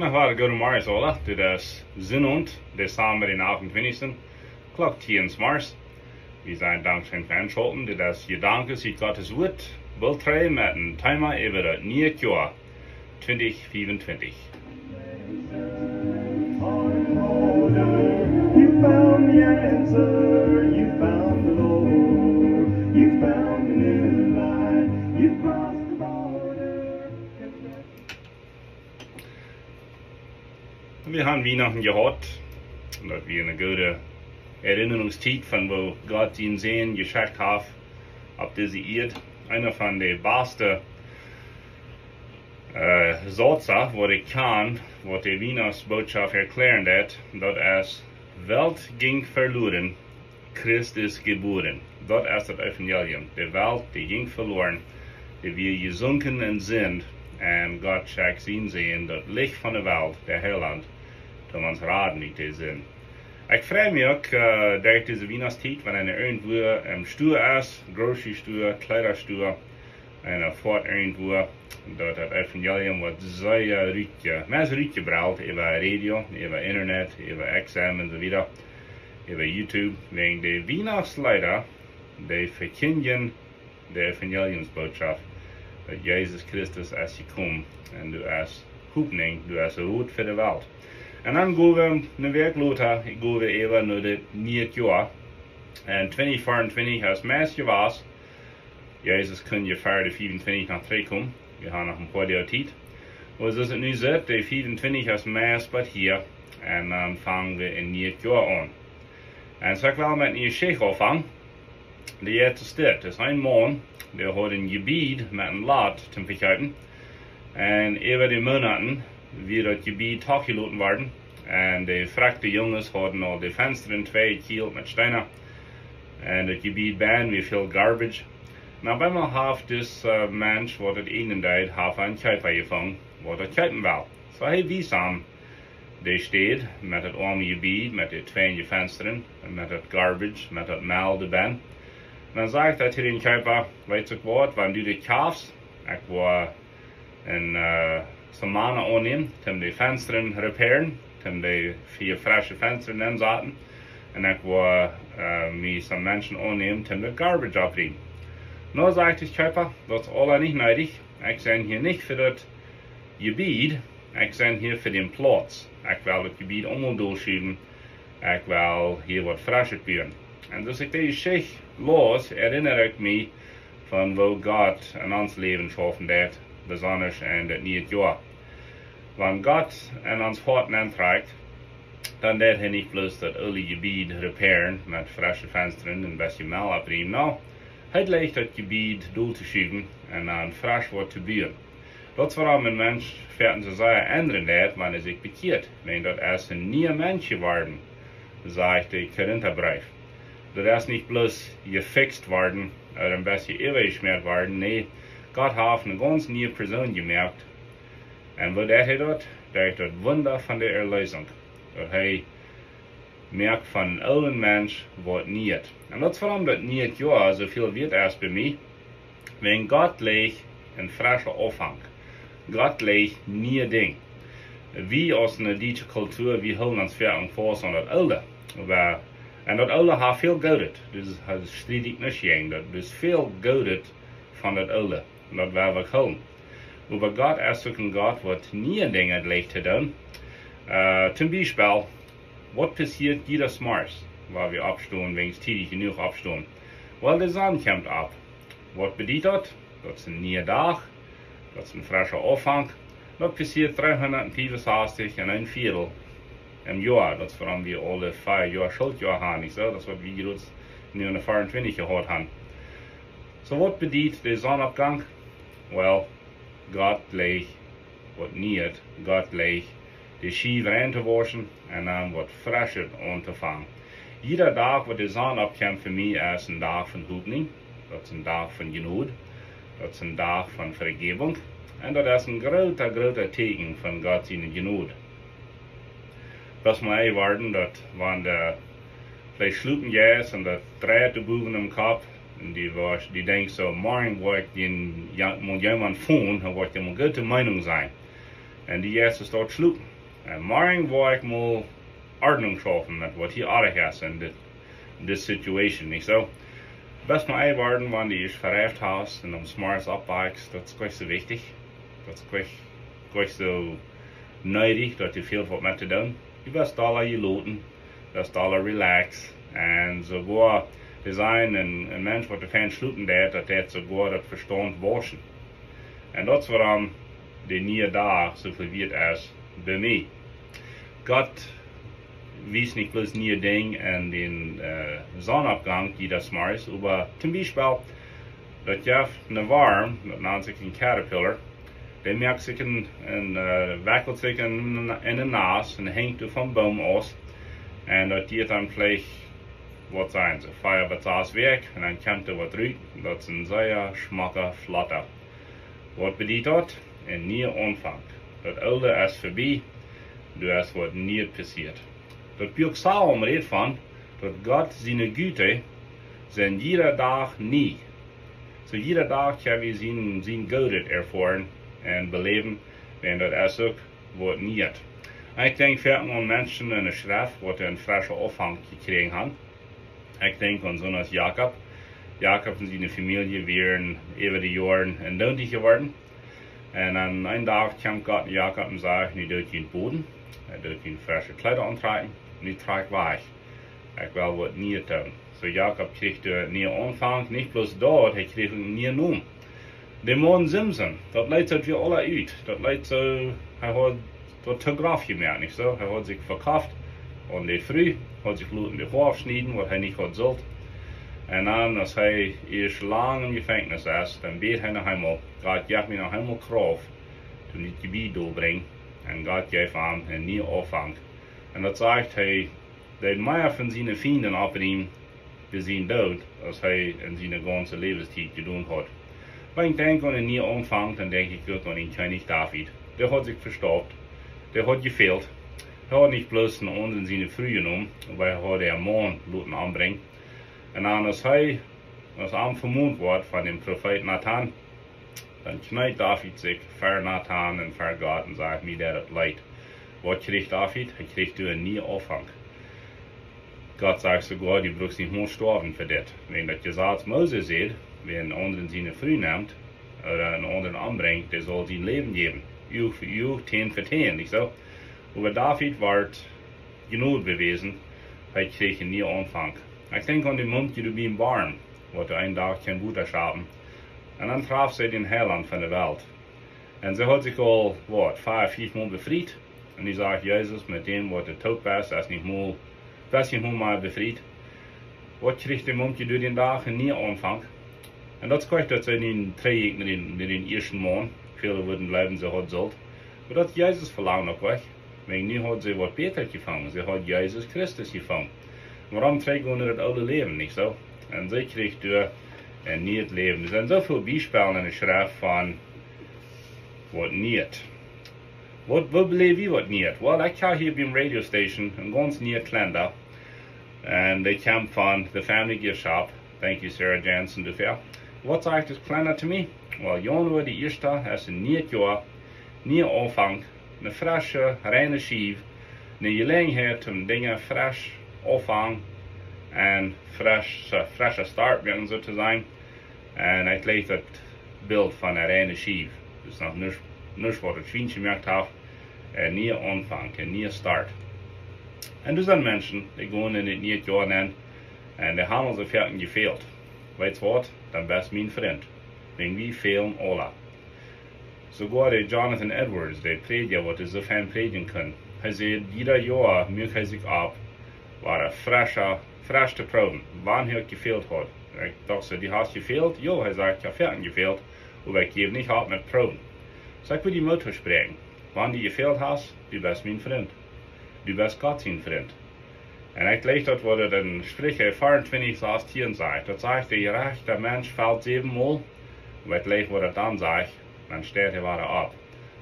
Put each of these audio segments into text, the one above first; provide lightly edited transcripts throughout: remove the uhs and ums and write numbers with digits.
Nog waar Gode Morgens alle, dit is Zondag, december den 28. Klok 10 Mars. Wir zijn dankzij Veranstalten, dit is Gedanken uit Gottes Woord, Bultrei met een thema over het nieuwe jaar 2024. You found the answer, you found the Lord, you found the new life, you crossed the border. Wir haben Weihnachten gehört, und das wir eine gute Erinnerungszeit von wo Gott ihn sehen geschenkt hat, auf diese Erde. Einer von den besten Sätze, wo ich kann, wo die Weihnachtsbotschaft erklären hat, dass Welt ging verloren, Christ ist geboren. Das ist das Evangelium. Die Welt, die ging verloren, die wir gesunken sind, und Gott schenkt ihn sehen, das Licht von der Welt, der Heiland, um uns raten, wie die sind. Ich freue mich auch, durch diese Weihnachtszeit, wenn irgendwo im Stuhl ist, große Stuhl, Kleiderstuhl, und fort irgendwo, dat het Evangelium wordt zeer rijk gebracht over radio, over internet, over XM en zo wieder, over YouTube, wegen de Weihnachtsleider, die verkündigen de Evangeliumsbotschaft, dat Jezus Christus is gekomen en du is Hoopning, du is rood voor de wereld. En dan gaan we een week later, gaan we even naar het nieuwe jaar. En 2024 is meest was, Jezus kun je verder 24 naar 3 komen. We gaan nog een paar jaar tijd. Dus als het nu zit, de 24 is meest wat hier. En dan vangen we een nieuw jaar aan. En zo ik wel met een nieuwe sheikh aanvangen. De eerste stad is een man, die had een gebied met een laad te verkopen. En over de maanden weer dat gebied afgelaten worden. En de vrachte jongens hadden al de vensteren 2 kiel met stenen. En het gebied ben weer veel garbage. Nou, bij mij heeft dus mens wat het ene tijd heeft een kuiper gevangen, wat het kuipen wil. Zo hij wies aan de stad met het arme gebied, met de 2 vensteren, met het garbage, met het meel erbij. En dan zegt hij tegen de kuiper, weet je wat, wanneer du de kaufst, ik wil een samana aannemen, om de vensteren repairen, om de 4 frisse vensteren inzetten. En ik wil me some mensen aannemen, om de garbage afruimen. Nou zegt de kuiper, dat is alle niet nodig. Ik ben hier niet voor het gebied, ik ben hier voor de plaats. Ik wil het gebied allemaal doorschuiven. Ik wil hier wat frischer buren. En dus ik deze sheikh los, herinner ik me van wat God in ons leven geschaffen heeft, besonders in het nieuwe jaar. Wanneer God in ons hart aantrekt, dan deed hij niet plus dat alle gebied repairen met frisse vensteren en een beetje meel opruimen. Nou, hij ligt het gebied door te schuiven en dan frisch wordt te buren. Dat is waarom een mens veerten te zeggen ändern deed wanneer zich bekeert. Want dat is een nieuw mens geworden, zegt de Korintherbrief. Dat is niet plus gefixt worden of een beetje eeuwig worden. Nee, God heeft een ganz nieuwe persoon gemaakt. En wat deed hij dat? Door het wonder van de erlösung. Dat hij merkt van een oude mens wordt niet. En dat is waarom dat niet jaar zoveel weet is bij mij. Want God legt een frisse afhang. God legt nieuwe dingen. Wie als een Duitse cultuur, we houden ons ver vast aan dat oude. En dat oude heeft veel goud. Dus dat strijd ik niet tegen. Dat is veel goud van dat oude. En dat wil we houden. Maar God is ook een God wat nieuwe dingen legt te doen. Zum Beispiel, wat passiert jedes Mars, waar we opstaan, wenn es tidig genoeg opstaan? Wel, de zon komt op. Wat betekent dat? Dat is een nieuwe dag, dat is een frisse afhang. Dat passiert 365 en een viertel im jaar. Dat is waarom we alle 5 jaar schuldjaar hebben, niet zo? Dat is wat we hier nu in de 24 gehad hebben. So, wat betekent de zonopgang? Wel, God legt wat niet, God legt de schieven aan te waschen en dan wat frischer aan te vangen. Jeder dag wat de zon opkomt voor mij is een dag van hoopning. Dat is een dag van genade. Dat is een dag van vergeving. En dat is een grote teken van Gods genade. Dat mij worden dat wanneer de sluiten is en dat draait de boven im kop. En die denkt zo, morgen wordt moet iemand voelen en wordt je een goede mening zijn. En die eerste staat sluiten. En morgen wil ik mal Ordnung schaffen met wat hier aardig is in this situation, niet zo? Best maar worden wanneer je verrijft hast en om s'morgens opwaakt, dat is gleich so wichtig. Dat is gleich so nötig, dat je veel wat met te doen. Je best alle je loten, best alle relax. En sogar er zijn een mens wat er fijn sluiten dat sogar dat verstand waschen. En dat is waarom de nieuwe dag zo verwirrt is bij mij. Gott wies nicht bloß nieuwe Ding en den Sonnenabgang, die das morgens, aber zum Beispiel, dat je een worm, dat nennt sich een caterpillar, der merkt sich wackelt sich in de Nas en hängt auf vom Baum aus en dat geht dann vielleicht, wat zijn ze, 5 Bataas weg en dan komt wat uit, dat is een zeer schmakke flatter. Wat bedient dat? Een nieuwe aanvang. Dat oude is voorbij, er is wat nieuw passiert. Dat Buch Psalm redt van, dat Gott seine Güte zijn jeder Dag nie. So jeder Dag kan we zijn Godet erfahren en beleven, en dat is ook wat niet. Ik denk veel aan mensen in de schrift wat een frisse opvang gekregen hebben. Ik denk aan zo'n als Jacob. Jacob en zijn familie waren over de jaren en dood geworden. En aan een dag kwam God Jacob en zei, nu doet je een boden, hij doet je een frisse kleider aantrekken, nu trek weg. Ik wil wat nieuw doen. So Jacob kreeg een nieuwe aanvang, niet bloß dat, hij kreeg een nieuwe naam. De man Simson, dat leidt zo weer alle uit. Dat leidt zo, hij had dat te graf gemerkt, niet zo? Hij had zich verkauft aan de früh, had zich in de hoofd snijden, wat hij niet had zult. En dan, als hij eerst lang in gevangenis is, dan beet hij naar hemel. God geeft me naar hemel kracht, toen ik die gebied doorbrengt. En God geeft hem een nieuwe aanvang. En dat zegt hij, dat meer van zijn vrienden op hem bij zijn dood, als hij in zijn ganze levenstijd gedaan had. Maar ik denk aan een nieuwe aanvang, dan denk ik ook aan een König David. Der hat sich verstaubt, der hat gefehlt. Hij had niet bloß een ander in zijn früh genommen, aber hij had een man laten aanbrengen. En dan als hij vermoed wordt van de profeet Nathan, dan knijpt David zich voor Nathan en voor God en zegt mij dat het leidt. Wat kreeg David? Hij kreeg een nieuwe aanvang. God zegt sogar, die brauchst niet meer sterven voor dit. Wenn dat gezegd Moses zegt, wenn een ander in zijn früh neemt, oder een ander aanbrengt, der soll zijn leven geven. Uw voor uw, teen voor teen, niet zo? Aber David werd genoeg bewezen, hij kreeg een nieuwe aanvang. Ik denk aan de mond die bij een barn, wat een dag kan Buddha schapen. En dan traf zij den Heiland van de wereld. En ze had zich al, 5 Mal bevrijd. En die zegt, Jezus, met dem wat de dood was, is niet mal bevrijd. Wat kreeg de mond door den dag een nieuwe aanvang. En dat is kwijt dat zij in 3 weken naar den eerste maand, velen worden blijven, ze had zult. Maar dat Jezus verlangt ook weg. Want nu had ze wat beter gevangen, ze had Jezus Christus gevangen. Waarom trekt we onder het oude leven, niet zo? En zij kreeg door een nieuw leven. Er zijn zoveel bijspelen in de schrift van wat niet. Wat beleef je wat niet? Wel, ik ga hier bij een radiostation, een ganz nieuw klender. En die kwam van de Family Gift Shop. Thank you, Sarah Jansen, dafür. Wat zegt het klender te mij? Wel, januari de eerste is een nieuw jaar, nieuw aanvang, een frisse, reine schief, een gelegenheid om dingen fresh aanvang en frisse start beginnen zo te zijn. En ik lees het beeld van een reine schief. Dus nog niets wat het vriendje gemerkt heeft. Een nieuwe aanvang, een nieuwe start. En er zijn mensen die gaan in het nieuwe jaar in en die hebben ze verder gefehlt. Weet je wat? Dan best mijn vriend. Wenn wir fehlen alle. Sogar der Jonathan Edwards, der Prediger, wat er so fijn predigen kann. Hij zei, jeder Jahr merkt hij zich op, waar er frisch te proben, wann hij gefehlt hat. Ik dacht so, die hast gefehlt? Jo, hij sagt, ja, fertig gefehlt, aber ich gebe nicht auf mit Proben. So, ich will die Motto sprechen. Wann die gefehlt hast, du bist mein Freund. Du bist Gott sein Freund. En ik lees dat wat er in Sprüche 24, Vers 10 sagt. Dat zegt, der gerechte Mensch fällt 7 Mal. Und ik lees wat er dan zegt, dan steht er weer op.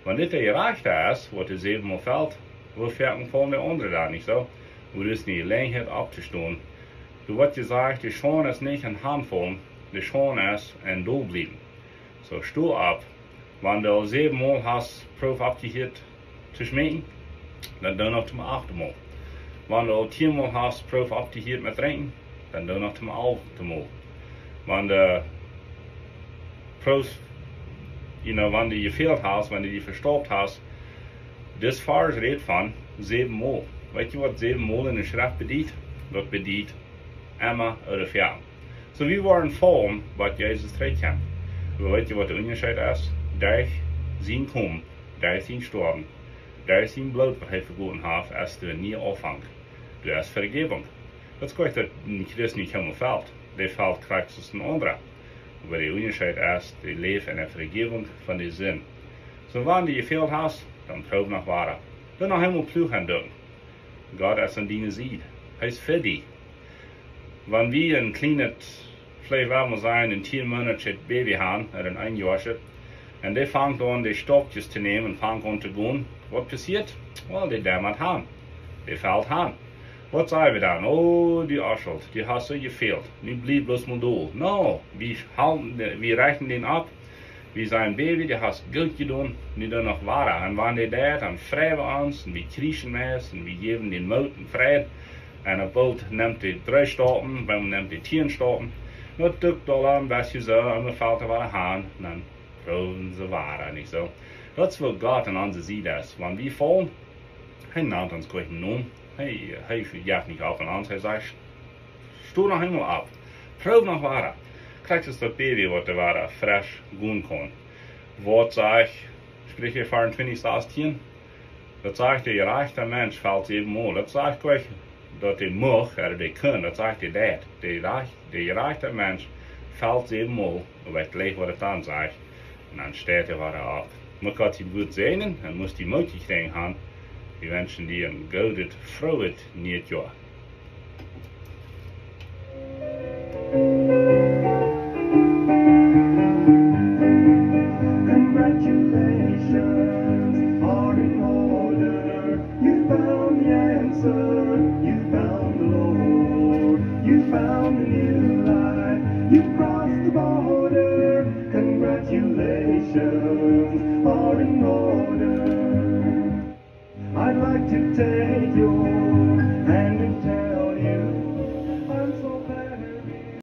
Wanneer dit der gerechte is, wat er 7 Mal fällt, wo fällt von der andere dan niet zo? Wo is niet Gelegenheit abzustehen. Du wat je zegt, de schoon is niet een handvol, de schoon is een doel blijven. So steh op. Wanneer du 7 Mal hast, proef abgehört zu schmecken, dann doe nog zum 8e Mal. Wenn du 10 Mal hast, prof abgehört mit Trinken, dann doe noch zum 11e Mal. Wenn du prof, wenn du gefehlt hast, wenn du die verstoppt hast, das Vers redet von 7 Mal. Weißt du, was 7 Mal in der Schrift bedeutet? Das bedeutet immer oder fern. So wir waren voll, was Jesus trägt. Aber weißt du, was der Unterschied ist? Durch sein Kommen, durch sein Sterben, durch sein Blut, was er vergoten hat, ist du nie Anfang. Du hast Vergebung. Das ist gut, dass Christ nicht helemaal fällt. Der fällt kriegt es ein anderer. Aber der Unterschied ist, die lebt in der Vergebung von den Sinn. So wenn du gefehlt hast, dann prob nach weiter. Dann noch einmal Plug an doen. Gott ist an deine Seite. Er ist für dich. Wenn wir ein kleines, vielleicht werden wir sein, ein 10 Monate Baby haben, oder ein 1 Jahr, und der fängt an, die Stockjes zu nehmen und fängt an zu gehen, was passiert? Well, der dämmert han. Der fällt han. Was sagen wir dann? Oh, die Arscheld, die hast du gefehlt. Nicht blieb bloß mal da. No, wir reichen den ab. Wie sein Baby, der hast gut getan, nicht nur noch wahr. Und wenn der da, dann freuen wir uns, und wir kriechen mehr, und wir geben den Mut und Frieden. Und er bald nimmt die 3 Staaten, dann nimmt die 10 Staaten. Dat dukt al een beetje zo, en we vallen waar aan, en dan proeven ze waar, niet zo. Dat is wat God aan onze zijde is. Wanneer we vallen, hij neemt ons gleich noem. Hij jaagt niet af aan ons, hij zegt, stoel nog helemaal af. Proef nog waar. Krijgt es dat baby wat er waar fresh gaan kan. Wat zeg, spreek je 24 staat 10? Dat zegt de reichte mens valt 7 mal. Dat zegt gleich, dat hij mag, oder die kan, dat zegt hij dat. De reichte mens valt 7 mal, en weet gleich wat het dan zegt. En dan staat hij waar af. Man kann sie gut sehen und muss die Möglichkeit haben, die Menschen, die ein goldet, frohes Jahr.